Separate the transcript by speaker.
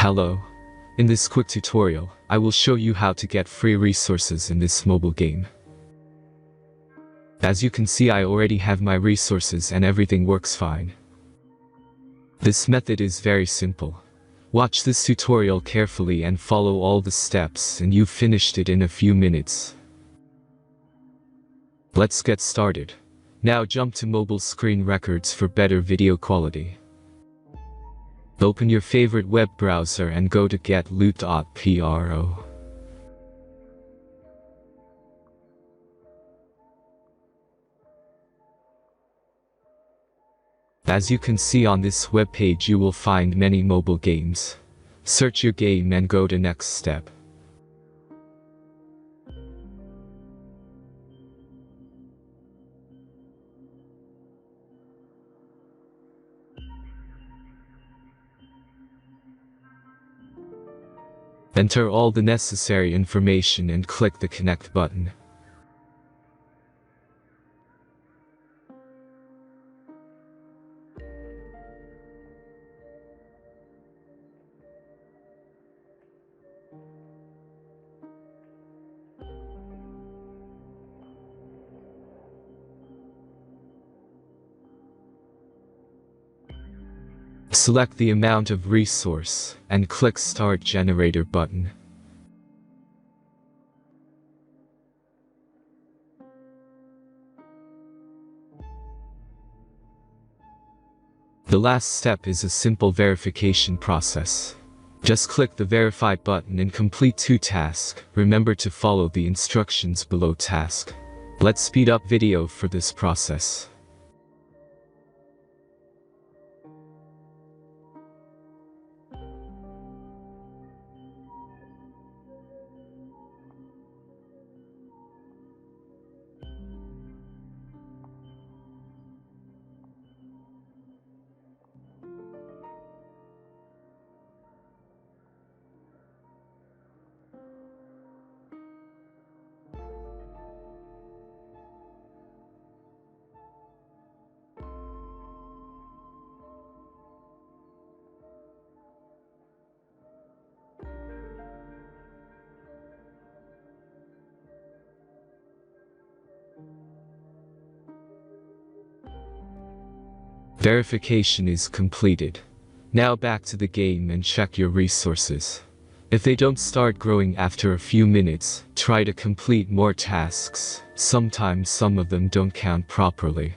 Speaker 1: Hello. In this quick tutorial, I will show you how to get free resources in this mobile game. As you can see, I already have my resources and everything works fine. This method is very simple. Watch this tutorial carefully and follow all the steps and you've finished it in a few minutes. Let's get started. Now jump to mobile screen records for better video quality. Open your favorite web browser and go to get.loot.pro. As you can see on this web page, you will find many mobile games. Search your game and go to next step. Enter all the necessary information and click the connect button. Select the amount of resource and click Start Generator button. The last step is a simple verification process. Just click the Verify button and complete 2 tasks. Remember to follow the instructions below task. Let's speed up video for this process. Verification is completed. Now back to the game and check your resources. If they don't start growing after a few minutes, try to complete more tasks. Sometimes some of them don't count properly.